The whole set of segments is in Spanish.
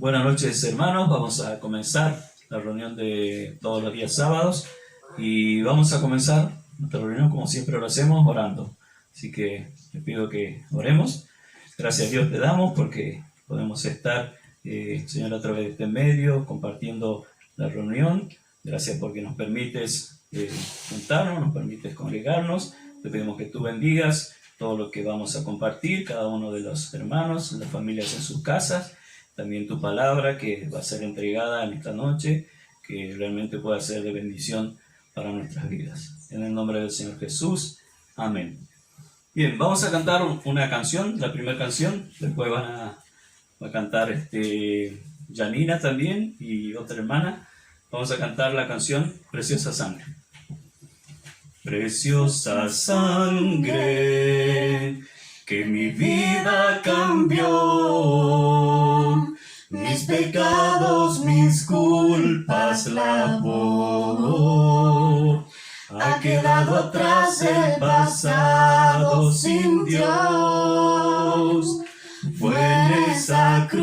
Buenas noches, hermanos. Vamos a comenzar la reunión de todos los días sábados y vamos a comenzar nuestra reunión como siempre lo hacemos, orando. Así que les pido que oremos. Gracias a Dios te damos porque podemos estar, Señor, a través de este medio compartiendo la reunión. Gracias porque nos permites juntarnos, nos permites congregarnos. Te pedimos que tú bendigas todo lo que vamos a compartir, cada uno de los hermanos, las familias en sus casas. También tu palabra que va a ser entregada en esta noche, que realmente pueda ser de bendición para nuestras vidas. En el nombre del Señor Jesús. Amén. Bien, vamos a cantar una canción, la primera canción. Después va a cantar Janina también y otra hermana. Vamos a cantar la canción Preciosa Sangre. Preciosa sangre que mi vida cambió, mis pecados, mis culpas lavó. Ha quedado atrás el pasado sin Dios. Fue en esa cruz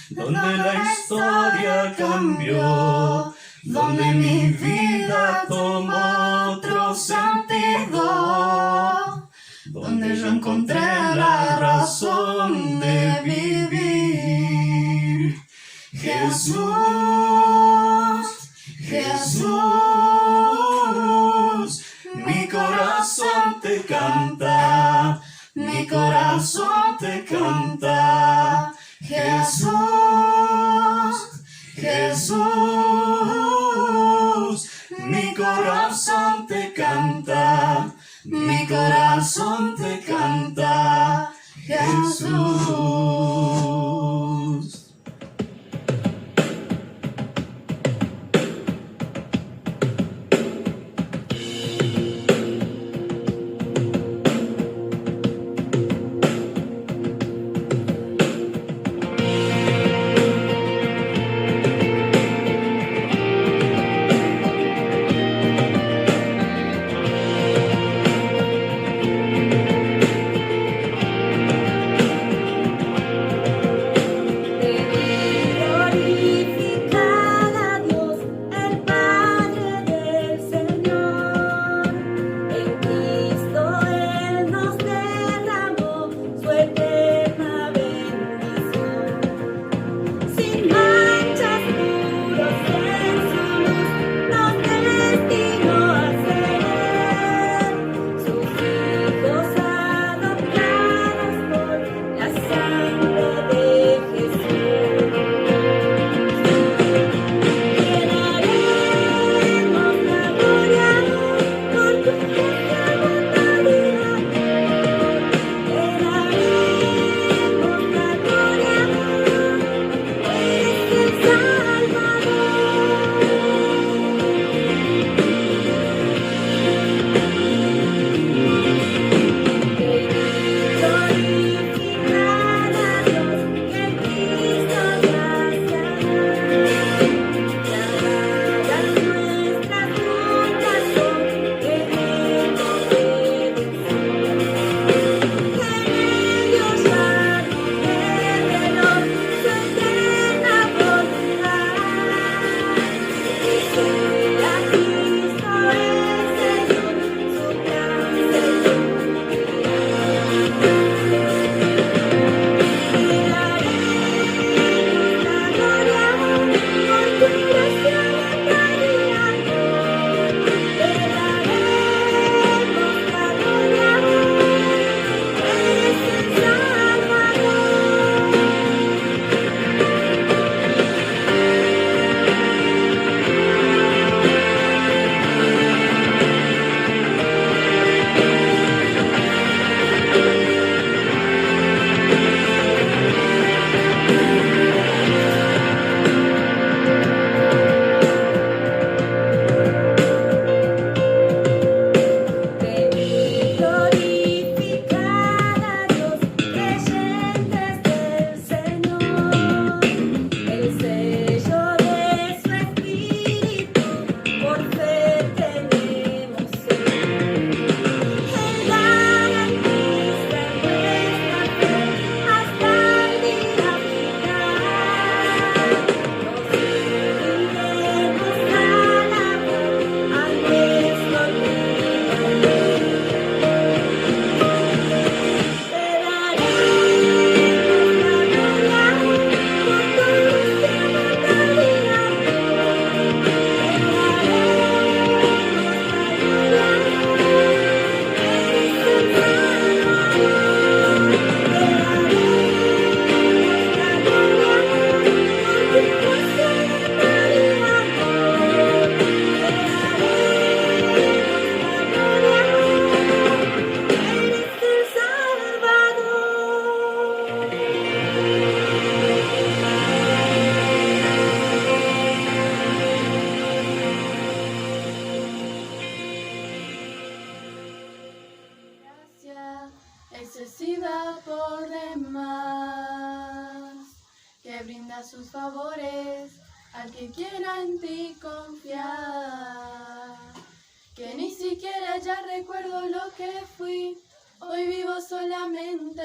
donde la historia cambió, donde mi vida tomó otro sentido, donde yo encontré la razón de vivir. Jesús, Jesús, mi corazón te canta, mi corazón te canta. Jesús, Jesús, mi corazón te canta, mi corazón te canta, Jesús. brinda sus favores al que quiera en ti confiar. Que ni siquiera ya recuerdo lo que fui, hoy vivo solamente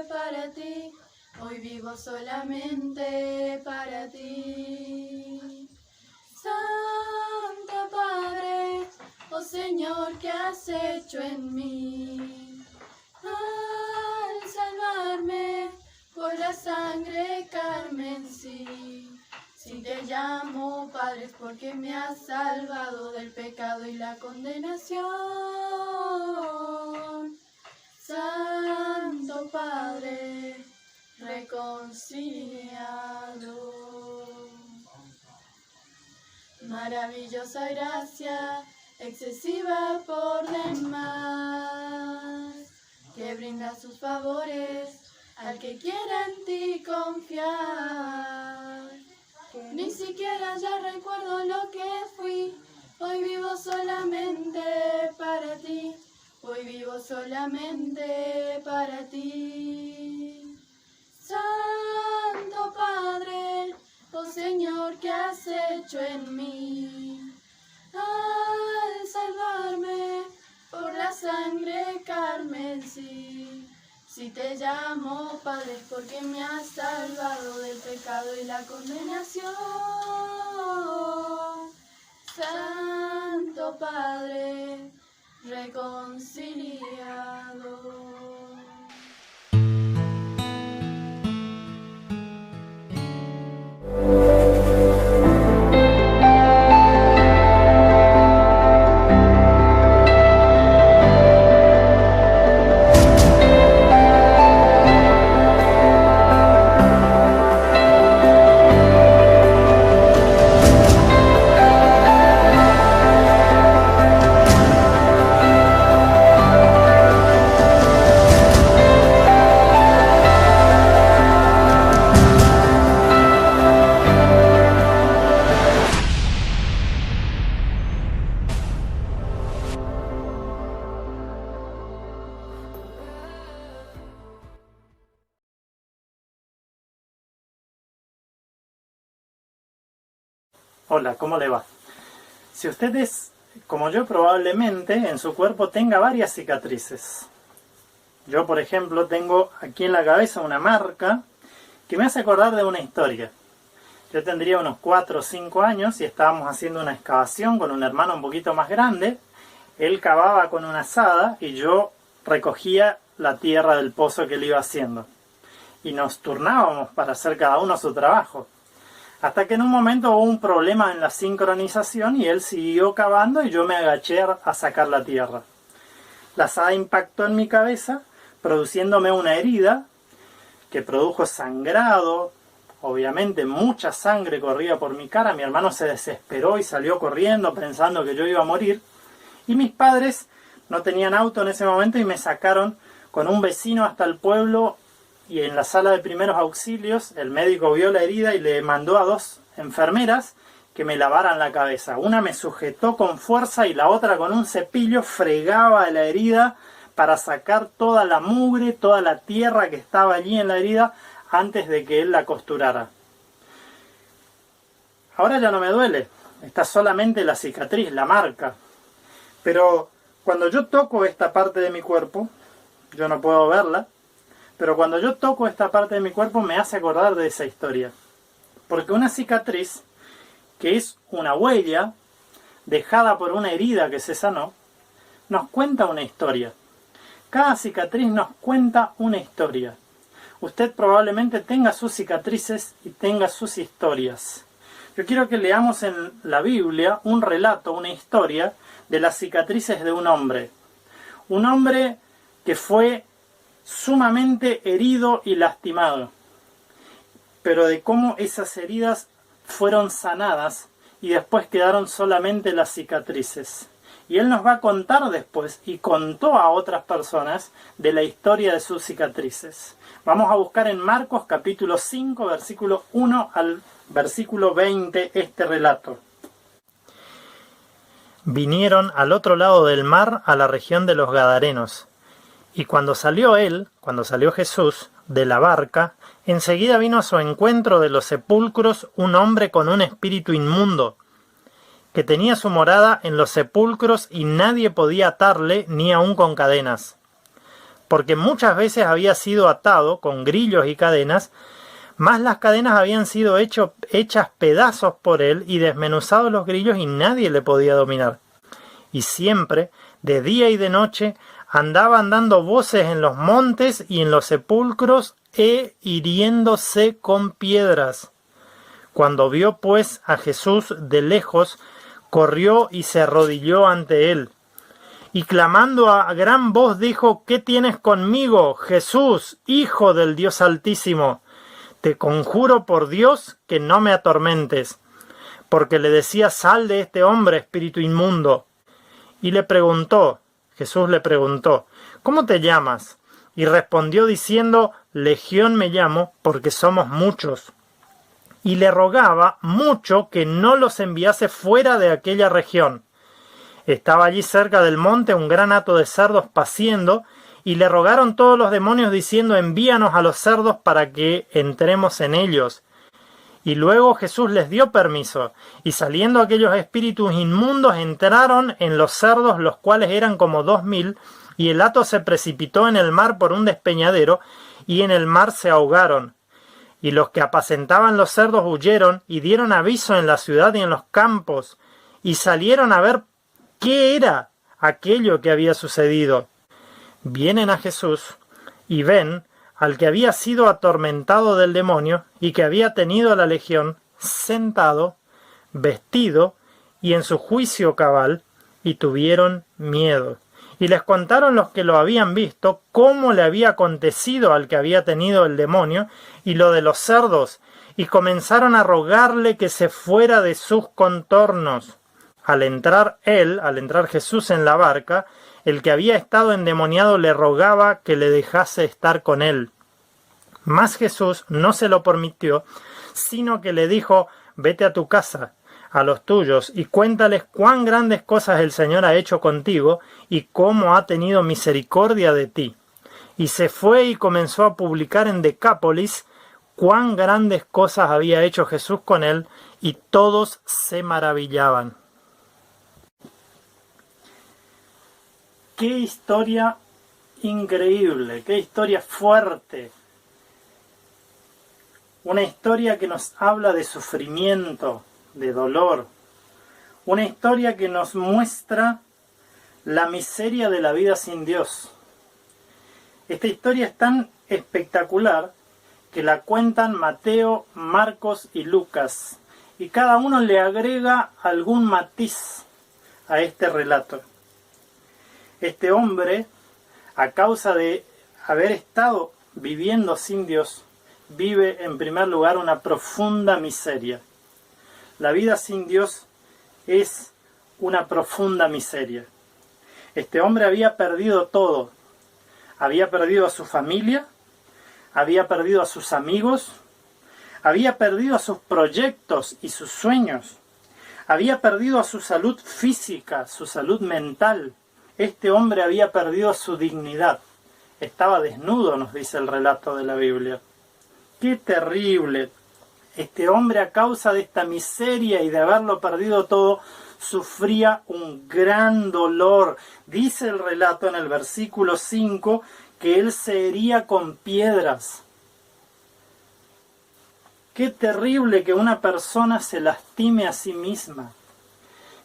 para ti, hoy vivo solamente para ti. Santo Padre, oh Señor, ¿qué has hecho en mí? Al salvarme por la sangre carmesí. Si te llamo Padre es porque me has salvado del pecado y la condenación. Santo Padre, reconciliado. Maravillosa gracia, excesiva por demás, que brinda sus favores al que quiera en ti confiar. Ni siquiera ya recuerdo lo que fui, hoy vivo solamente para ti, hoy vivo solamente para ti. Santo Padre, oh Señor, ¿qué has hecho en mí? Al salvarme por la sangre carmesí. Si te llamo Padre es porque me has salvado del pecado y la condenación. Santo Padre, reconciliado. Hola, ¿cómo le va? Si usted es como yo, probablemente en su cuerpo tenga varias cicatrices. Yo, por ejemplo, tengo aquí en la cabeza una marca que me hace acordar de una historia. Yo tendría unos 4 o 5 años y estábamos haciendo una excavación con un hermano un poquito más grande. Él cavaba con una azada y yo recogía la tierra del pozo que él iba haciendo. Y nos turnábamos para hacer cada uno su trabajo. Hasta que en un momento hubo un problema en la sincronización y él siguió cavando y yo me agaché a sacar la tierra. La azada impactó en mi cabeza, produciéndome una herida que produjo sangrado. Obviamente mucha sangre corría por mi cara. Mi hermano se desesperó y salió corriendo pensando que yo iba a morir. Y mis padres no tenían auto en ese momento y me sacaron con un vecino hasta el pueblo. Y en la sala de primeros auxilios el médico vio la herida y le mandó a 2 enfermeras que me lavaran la cabeza. Una me sujetó con fuerza y la otra con un cepillo fregaba la herida para sacar toda la mugre, toda la tierra que estaba allí en la herida antes de que él la costurara. Ahora ya no me duele, está solamente la cicatriz, la marca. Pero cuando yo toco esta parte de mi cuerpo, yo no puedo verla, pero cuando yo toco esta parte de mi cuerpo me hace acordar de esa historia. Porque una cicatriz, que es una huella dejada por una herida que se sanó, nos cuenta una historia. Cada cicatriz nos cuenta una historia. Usted probablemente tenga sus cicatrices y tenga sus historias. Yo quiero que leamos en la Biblia un relato, una historia de las cicatrices de un hombre. Un hombre que fue sumamente herido y lastimado, pero de cómo esas heridas fueron sanadas y después quedaron solamente las cicatrices. Y él nos va a contar después, y contó a otras personas, de la historia de sus cicatrices. Vamos a buscar en Marcos capítulo 5, versículo 1 al versículo 20 este relato. Vinieron al otro lado del mar, a la región de los Gadarenos. Y cuando salió Jesús, de la barca, enseguida vino a su encuentro de los sepulcros un hombre con un espíritu inmundo, que tenía su morada en los sepulcros y nadie podía atarle ni aun con cadenas, porque muchas veces había sido atado con grillos y cadenas, mas las cadenas habían sido hechas pedazos por él y desmenuzados los grillos y nadie le podía dominar. Y siempre, de día y de noche, andaba dando voces en los montes y en los sepulcros hiriéndose con piedras. Cuando vio pues a Jesús de lejos, corrió y se arrodilló ante él. Y clamando a gran voz dijo: ¿Qué tienes conmigo, Jesús, Hijo del Dios Altísimo? Te conjuro por Dios que no me atormentes. Porque le decía: sal de este hombre, espíritu inmundo. Y Jesús le preguntó: ¿cómo te llamas? Y respondió diciendo: Legión me llamo, porque somos muchos. Y le rogaba mucho que no los enviase fuera de aquella región. Estaba allí cerca del monte un gran hato de cerdos paciendo, y le rogaron todos los demonios diciendo: envíanos a los cerdos para que entremos en ellos. Y luego Jesús les dio permiso, y saliendo aquellos espíritus inmundos entraron en los cerdos, los cuales eran como 2000, y el hato se precipitó en el mar por un despeñadero, y en el mar se ahogaron. Y los que apacentaban los cerdos huyeron, y dieron aviso en la ciudad y en los campos, y salieron a ver qué era aquello que había sucedido. Vienen a Jesús, y ven al que había sido atormentado del demonio y que había tenido la legión, sentado, vestido y en su juicio cabal, y tuvieron miedo. Y les contaron los que lo habían visto cómo le había acontecido al que había tenido el demonio y lo de los cerdos, y comenzaron a rogarle que se fuera de sus contornos. Al entrar Jesús en la barca, el que había estado endemoniado le rogaba que le dejase estar con él. Mas Jesús no se lo permitió, sino que le dijo: vete a tu casa, a los tuyos, y cuéntales cuán grandes cosas el Señor ha hecho contigo, y cómo ha tenido misericordia de ti. Y se fue y comenzó a publicar en Decápolis cuán grandes cosas había hecho Jesús con él, y todos se maravillaban. ¡Qué historia increíble! ¡Qué historia fuerte! Una historia que nos habla de sufrimiento, de dolor. Una historia que nos muestra la miseria de la vida sin Dios. Esta historia es tan espectacular que la cuentan Mateo, Marcos y Lucas, y cada uno le agrega algún matiz a este relato. Este hombre, a causa de haber estado viviendo sin Dios, vive en primer lugar una profunda miseria. La vida sin Dios es una profunda miseria. Este hombre había perdido todo. Había perdido a su familia, había perdido a sus amigos, había perdido a sus proyectos y sus sueños, había perdido a su salud física, su salud mental. Este hombre había perdido su dignidad. Estaba desnudo, nos dice el relato de la Biblia. ¡Qué terrible! Este hombre, a causa de esta miseria y de haberlo perdido todo, sufría un gran dolor. Dice el relato en el versículo 5 que él se hería con piedras. ¡Qué terrible que una persona se lastime a sí misma!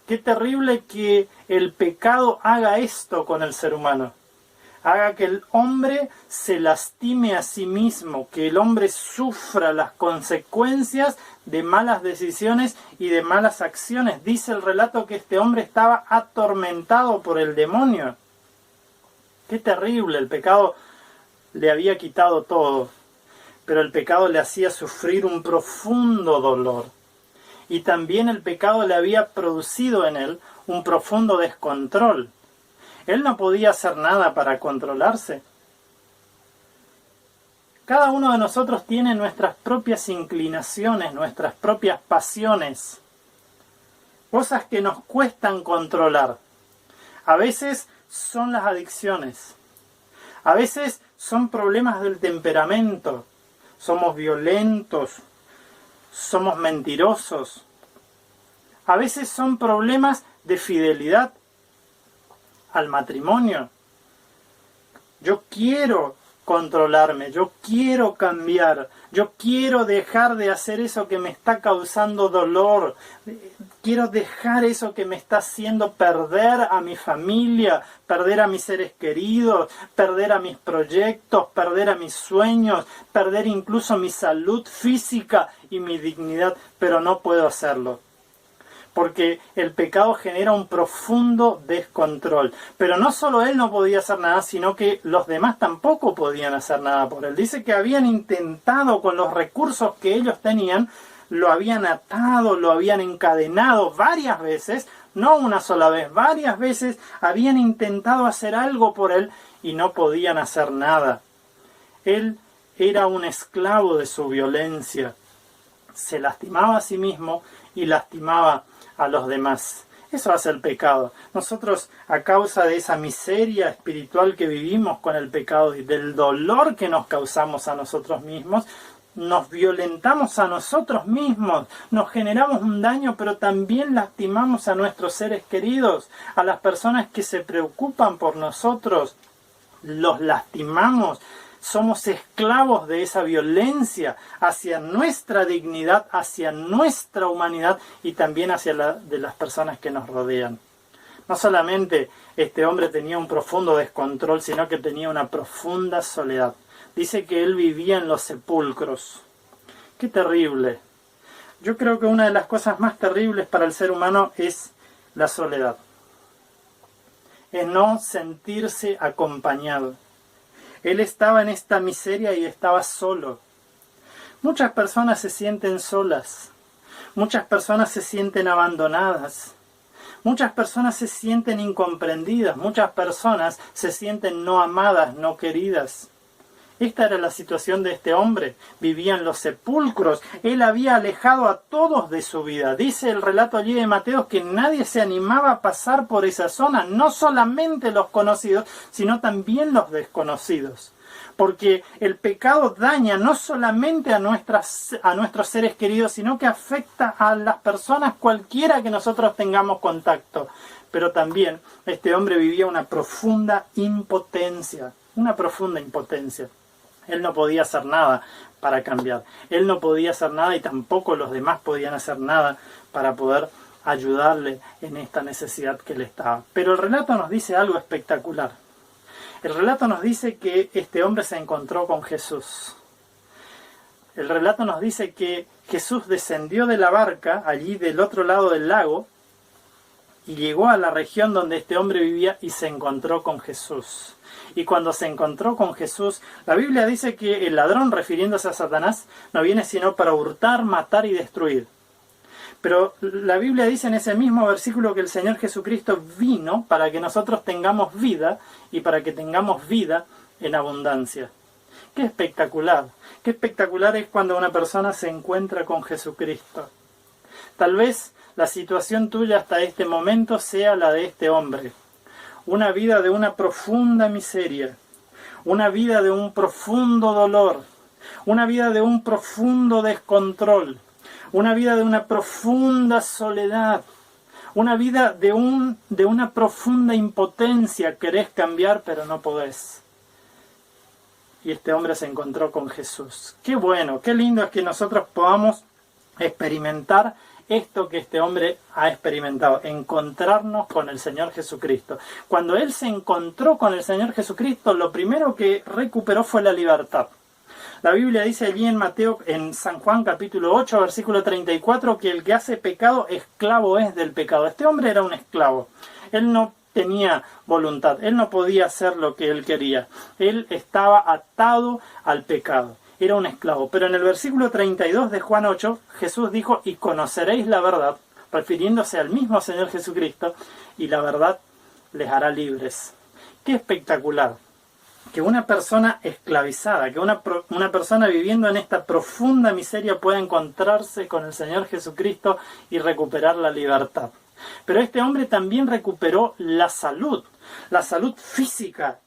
¡Qué terrible que el pecado haga esto con el ser humano! Haga que el hombre se lastime a sí mismo, que el hombre sufra las consecuencias de malas decisiones y de malas acciones. Dice el relato que este hombre estaba atormentado por el demonio. ¡Qué terrible! El pecado le había quitado todo, pero el pecado le hacía sufrir un profundo dolor. Y también el pecado le había producido en él un profundo descontrol. Él no podía hacer nada para controlarse. Cada uno de nosotros tiene nuestras propias inclinaciones, nuestras propias pasiones, cosas que nos cuestan controlar. A veces son las adicciones. A veces son problemas del temperamento. Somos violentos, somos mentirosos. A veces son problemas de fidelidad al matrimonio. Yo quiero controlarme, yo quiero cambiar, yo quiero dejar de hacer eso que me está causando dolor, quiero dejar eso que me está haciendo perder a mi familia, perder a mis seres queridos, perder a mis proyectos, perder a mis sueños, perder incluso mi salud física y mi dignidad, pero no puedo hacerlo. Porque el pecado genera un profundo descontrol. Pero no solo él no podía hacer nada, sino que los demás tampoco podían hacer nada por él. Dice que habían intentado con los recursos que ellos tenían, lo habían atado, lo habían encadenado varias veces, no una sola vez, varias veces habían intentado hacer algo por él y no podían hacer nada. Él era un esclavo de su violencia. Se lastimaba a sí mismo y lastimaba a los demás. Eso hace el pecado. Nosotros, a causa de esa miseria espiritual que vivimos con el pecado y del dolor que nos causamos a nosotros mismos, nos violentamos a nosotros mismos, nos generamos un daño, pero también lastimamos a nuestros seres queridos, a las personas que se preocupan por nosotros, los lastimamos. Somos esclavos de esa violencia hacia nuestra dignidad, hacia nuestra humanidad y también hacia de las personas que nos rodean. No solamente este hombre tenía un profundo descontrol, sino que tenía una profunda soledad. Dice que él vivía en los sepulcros. ¡Qué terrible! Yo creo que una de las cosas más terribles para el ser humano es la soledad. Es no sentirse acompañado. Él estaba en esta miseria y estaba solo. Muchas personas se sienten solas. Muchas personas se sienten abandonadas. Muchas personas se sienten incomprendidas. Muchas personas se sienten no amadas, no queridas. Esta era la situación de este hombre. Vivía en los sepulcros. Él había alejado a todos de su vida. Dice el relato allí de Mateo que nadie se animaba a pasar por esa zona. No solamente los conocidos, sino también los desconocidos. Porque el pecado daña no solamente a nuestros seres queridos, sino que afecta a las personas cualquiera que nosotros tengamos contacto. Pero también este hombre vivía una profunda impotencia. Una profunda impotencia. Él no podía hacer nada para cambiar. Él no podía hacer nada y tampoco los demás podían hacer nada para poder ayudarle en esta necesidad que él estaba. Pero el relato nos dice algo espectacular. El relato nos dice que este hombre se encontró con Jesús. El relato nos dice que Jesús descendió de la barca, allí del otro lado del lago, y llegó a la región donde este hombre vivía y se encontró con Jesús. Y cuando se encontró con Jesús, la Biblia dice que el ladrón, refiriéndose a Satanás, no viene sino para hurtar, matar y destruir. Pero la Biblia dice en ese mismo versículo que el Señor Jesucristo vino para que nosotros tengamos vida y para que tengamos vida en abundancia. ¡Qué espectacular! ¡Qué espectacular es cuando una persona se encuentra con Jesucristo! Tal vez la situación tuya hasta este momento sea la de este hombre. Una vida de una profunda miseria, una vida de un profundo dolor, una vida de un profundo descontrol, una vida de una profunda soledad, una vida de una profunda impotencia. Querés cambiar, pero no podés. Y este hombre se encontró con Jesús. Qué bueno, qué lindo es que nosotros podamos experimentar esto que este hombre ha experimentado, encontrarnos con el Señor Jesucristo. Cuando él se encontró con el Señor Jesucristo, lo primero que recuperó fue la libertad. La Biblia dice allí en San Juan capítulo 8, versículo 34, que el que hace pecado, esclavo es del pecado. Este hombre era un esclavo. Él no tenía voluntad, él no podía hacer lo que él quería. Él estaba atado al pecado. Era un esclavo. Pero en el versículo 32 de Juan 8, Jesús dijo, y conoceréis la verdad, refiriéndose al mismo Señor Jesucristo, y la verdad les hará libres. ¡Qué espectacular! Que una persona esclavizada, que una persona viviendo en esta profunda miseria pueda encontrarse con el Señor Jesucristo y recuperar la libertad. Pero este hombre también recuperó la salud física.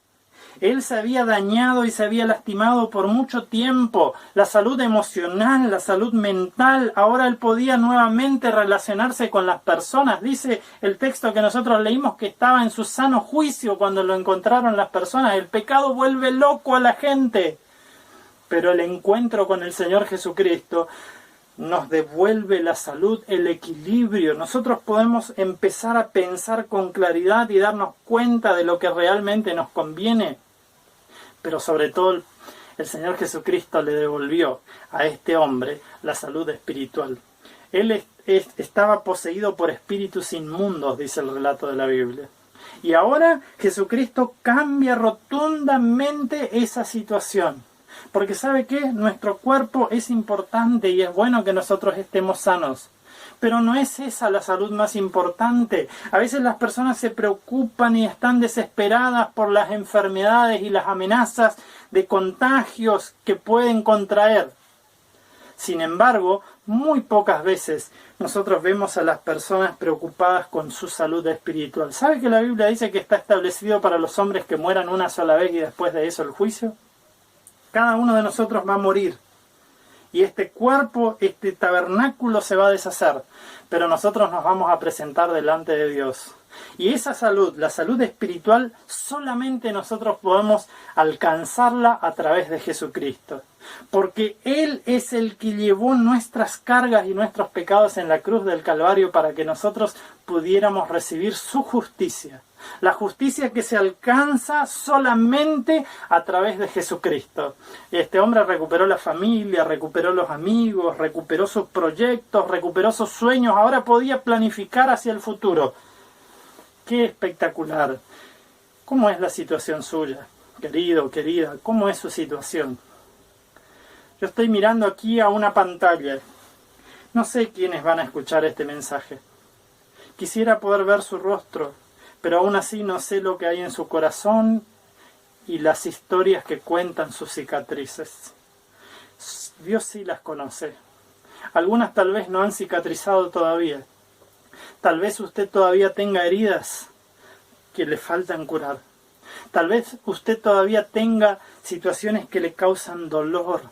Él se había dañado y se había lastimado por mucho tiempo. La salud emocional, la salud mental. Ahora él podía nuevamente relacionarse con las personas. Dice el texto que nosotros leímos que estaba en su sano juicio cuando lo encontraron las personas. El pecado vuelve loco a la gente. Pero el encuentro con el Señor Jesucristo nos devuelve la salud, el equilibrio. Nosotros podemos empezar a pensar con claridad y darnos cuenta de lo que realmente nos conviene. Pero sobre todo el Señor Jesucristo le devolvió a este hombre la salud espiritual. Él estaba poseído por espíritus inmundos, dice el relato de la Biblia. Y ahora Jesucristo cambia rotundamente esa situación. Porque ¿sabe qué? Nuestro cuerpo es importante y es bueno que nosotros estemos sanos. Pero no es esa la salud más importante. A veces las personas se preocupan y están desesperadas por las enfermedades y las amenazas de contagios que pueden contraer. Sin embargo, muy pocas veces nosotros vemos a las personas preocupadas con su salud espiritual. ¿Sabe que la Biblia dice que está establecido para los hombres que mueran una sola vez y después de eso el juicio? Cada uno de nosotros va a morir. Y este cuerpo, este tabernáculo se va a deshacer. Pero nosotros nos vamos a presentar delante de Dios. Y esa salud, la salud espiritual, solamente nosotros podemos alcanzarla a través de Jesucristo. Porque Él es el que llevó nuestras cargas y nuestros pecados en la cruz del Calvario para que nosotros pudiéramos recibir su justicia. La justicia que se alcanza solamente a través de Jesucristo. Este hombre recuperó la familia, recuperó los amigos, recuperó sus proyectos, recuperó sus sueños. Ahora podía planificar hacia el futuro. ¡Qué espectacular! ¿Cómo es la situación suya? Querido, querida, ¿cómo es su situación? Yo estoy mirando aquí a una pantalla. No sé quiénes van a escuchar este mensaje. Quisiera poder ver su rostro, pero aún así no sé lo que hay en su corazón y las historias que cuentan sus cicatrices. Dios sí las conoce. Algunas tal vez no han cicatrizado todavía. Tal vez usted todavía tenga heridas que le faltan curar. Tal vez usted todavía tenga situaciones que le causan dolor.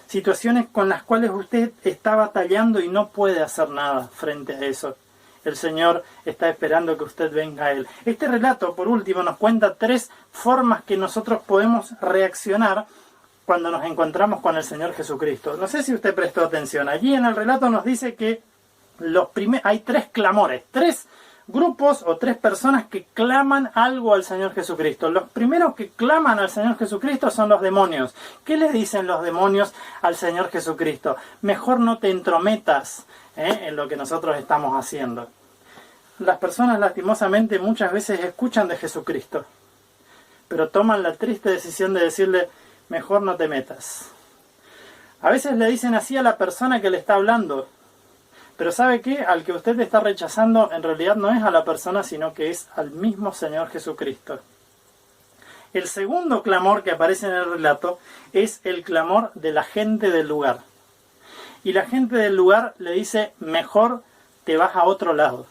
Situaciones con las cuales usted está batallando y no puede hacer nada frente a eso. El Señor está esperando que usted venga a Él. Este relato, por último, nos cuenta 3 formas que nosotros podemos reaccionar cuando nos encontramos con el Señor Jesucristo. No sé si usted prestó atención. Allí en el relato nos dice que hay 3 clamores, 3 grupos o 3 personas que claman algo al Señor Jesucristo. Los primeros que claman al Señor Jesucristo son los demonios. ¿Qué le dicen los demonios al Señor Jesucristo? Mejor no te entrometas en lo que nosotros estamos haciendo. Las personas lastimosamente muchas veces escuchan de Jesucristo, pero toman la triste decisión de decirle, mejor no te metas. A veces le dicen así a la persona que le está hablando, pero ¿sabe qué? Al que usted está rechazando en realidad no es a la persona, sino que es al mismo Señor Jesucristo. El segundo clamor que aparece en el relato es el clamor de la gente del lugar. Y la gente del lugar le dice, mejor te vas a otro lado.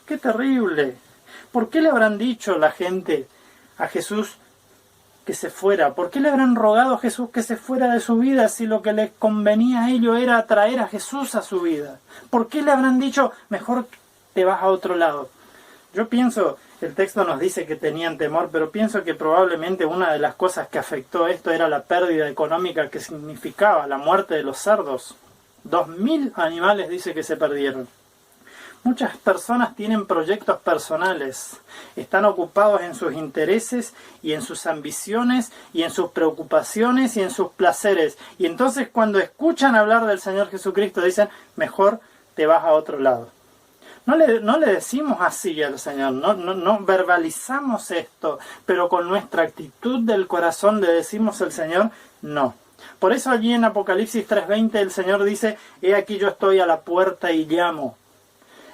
¡Qué terrible! ¿Por qué le habrán dicho la gente a Jesús que se fuera? ¿Por qué le habrán rogado a Jesús que se fuera de su vida si lo que les convenía a ellos era traer a Jesús a su vida? ¿Por qué le habrán dicho, mejor te vas a otro lado? Yo pienso, el texto nos dice que tenían temor, pero pienso que probablemente una de las cosas que afectó esto era la pérdida económica que significaba la muerte de los cerdos. 2000 animales dice que se perdieron. Muchas personas tienen proyectos personales, están ocupados en sus intereses y en sus ambiciones y en sus preocupaciones y en sus placeres. Y entonces cuando escuchan hablar del Señor Jesucristo dicen, mejor te vas a otro lado. No le decimos así al Señor, no verbalizamos esto, pero con nuestra actitud del corazón le decimos al Señor, no. Por eso allí en Apocalipsis 3:20 el Señor dice, he aquí yo estoy a la puerta y llamo.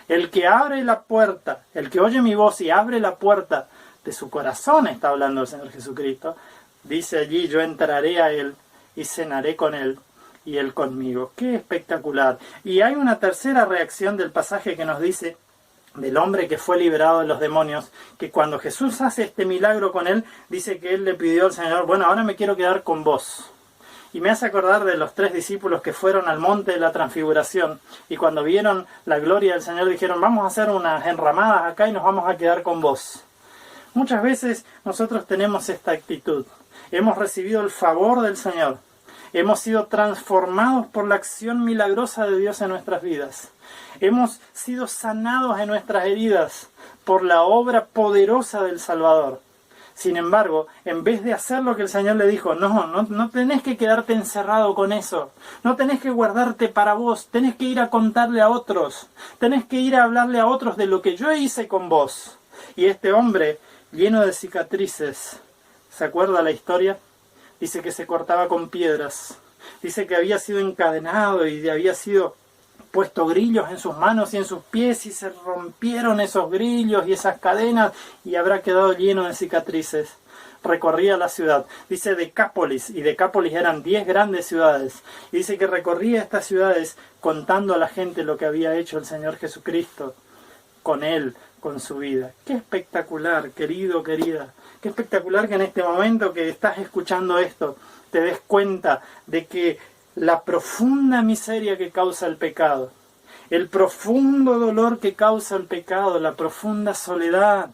El que abre la puerta, el que oye mi voz y abre la puerta de su corazón, está hablando el Señor Jesucristo, dice allí, yo entraré a Él y cenaré con Él y Él conmigo. ¡Qué espectacular! Y hay una tercera reacción del pasaje que nos dice, del hombre que fue liberado de los demonios, que cuando Jesús hace este milagro con él, dice que él le pidió al Señor, bueno, ahora me quiero quedar con vos. Y me hace acordar de los 3 discípulos que fueron al monte de la transfiguración y cuando vieron la gloria del Señor dijeron, vamos a hacer unas enramadas acá y nos vamos a quedar con vos. Muchas veces nosotros tenemos esta actitud. Hemos recibido el favor del Señor. Hemos sido transformados por la acción milagrosa de Dios en nuestras vidas. Hemos sido sanados en nuestras heridas por la obra poderosa del Salvador. Sin embargo, en vez de hacer lo que el Señor le dijo, no tenés que quedarte encerrado con eso. No tenés que guardarte para vos. Tenés que ir a contarle a otros. Tenés que ir a hablarle a otros de lo que yo hice con vos. Y este hombre, lleno de cicatrices, ¿se acuerda la historia? Dice que se cortaba con piedras. Dice que había sido encadenado y había sido puesto grillos en sus manos y en sus pies y se rompieron esos grillos y esas cadenas y habrá quedado lleno de cicatrices. Recorría la ciudad. Dice Decápolis, y Decápolis eran 10 grandes ciudades. Y dice que recorría estas ciudades contando a la gente lo que había hecho el Señor Jesucristo con él, con su vida. Qué espectacular, querido, querida. Qué espectacular que en este momento que estás escuchando esto, te des cuenta de que la profunda miseria que causa el pecado, el profundo dolor que causa el pecado, la profunda soledad,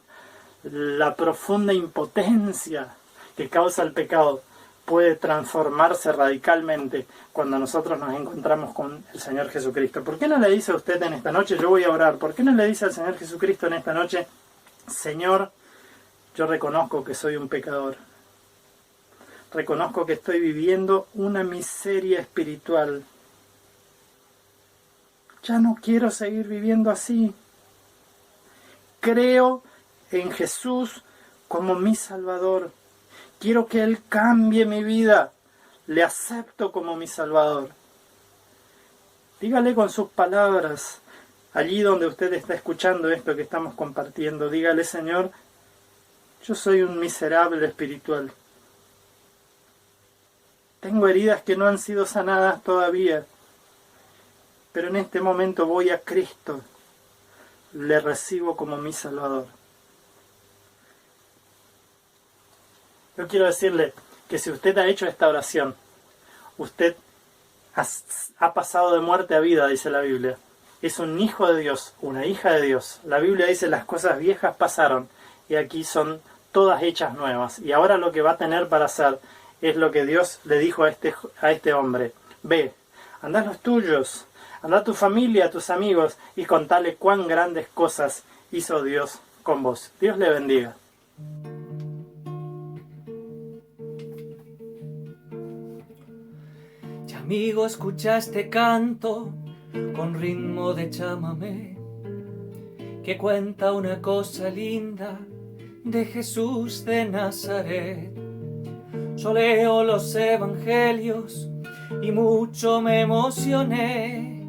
la profunda impotencia que causa el pecado, puede transformarse radicalmente cuando nosotros nos encontramos con el Señor Jesucristo. ¿Por qué no le dice a usted en esta noche, yo voy a orar, por qué no le dice al Señor Jesucristo en esta noche, Señor, yo reconozco que soy un pecador. Reconozco que estoy viviendo una miseria espiritual. Ya no quiero seguir viviendo así. Creo en Jesús como mi Salvador. Quiero que Él cambie mi vida. Le acepto como mi Salvador. Dígale con sus palabras, allí donde usted está escuchando esto que estamos compartiendo, dígale, Señor, yo soy un miserable espiritual. Tengo heridas que no han sido sanadas todavía, pero en este momento voy a Cristo, le recibo como mi Salvador. Yo quiero decirle que si usted ha hecho esta oración, usted ha pasado de muerte a vida, dice la Biblia. Es un hijo de Dios, una hija de Dios. La Biblia dice las cosas viejas pasaron y aquí son todas hechas nuevas. Y ahora lo que va a tener para hacer es lo que Dios le dijo a este hombre. Ve, anda a los tuyos, anda a tu familia, a tus amigos y contale cuán grandes cosas hizo Dios con vos. Dios le bendiga. Ya amigo, escucha este canto con ritmo de chamamé que cuenta una cosa linda de Jesús de Nazaret. Yo leo los evangelios y mucho me emocioné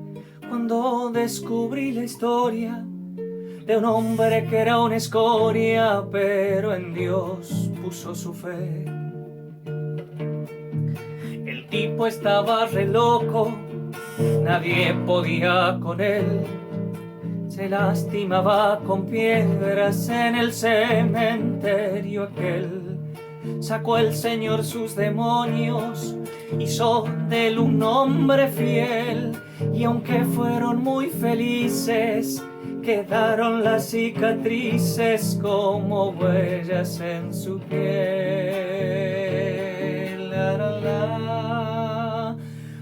cuando descubrí la historia de un hombre que era una escoria, pero en Dios puso su fe. El tipo estaba re loco, nadie podía con él. Se lastimaba con piedras en el cementerio aquel. Sacó el Señor sus demonios, hizo de él un hombre fiel, y aunque fueron muy felices, quedaron las cicatrices como huellas en su piel. La, la, la.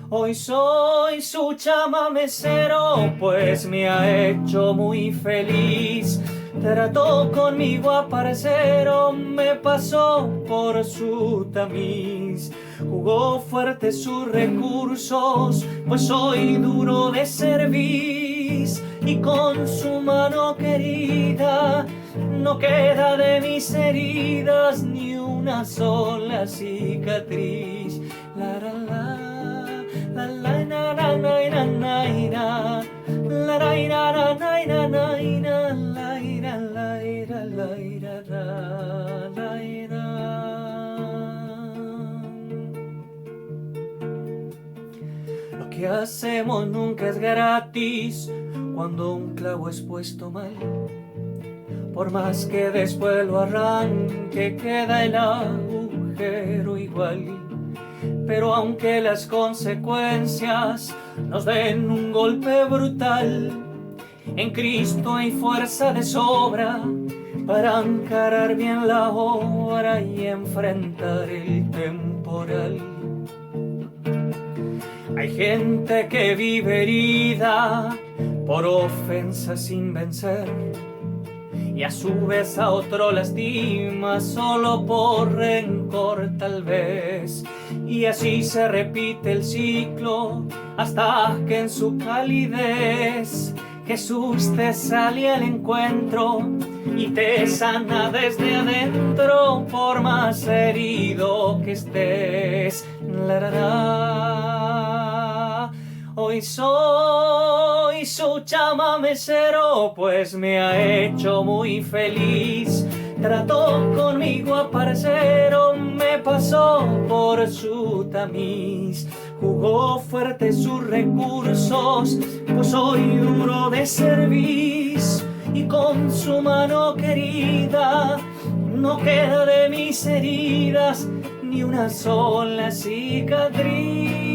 Hoy soy su chamamecero, pues me ha hecho muy feliz. Trató conmigo a parcero, me pasó por su tamiz. Jugó fuerte sus recursos, pues soy duro de cerviz. Y con su mano querida no queda de mis heridas ni una sola cicatriz. La la la, la la na na na na na, la la na na na na na, la ira la ira la ira la ira. Lo que hacemos nunca es gratis. cuando un clavo es puesto mal. Por más que después lo arranque, queda el agujero igual. Pero aunque las consecuencias nos den un golpe brutal, en Cristo hay fuerza de sobra para encarar bien la obra y enfrentar el temporal. Hay gente que vive herida por ofensas sin vencer, y a su vez a otro lastima solo por rencor tal vez. Y así se repite el ciclo hasta que en su calidez Jesús te sale al encuentro y te sana desde adentro, por más herido que estés. La, la, la. Hoy soy su chamamecero, pues me ha hecho muy feliz. Trató conmigo a parcero, me pasó por su tamiz. Jugó fuerte sus recursos, pues soy duro de cerviz. Y con su mano querida no queda de mis heridas ni una sola cicatriz.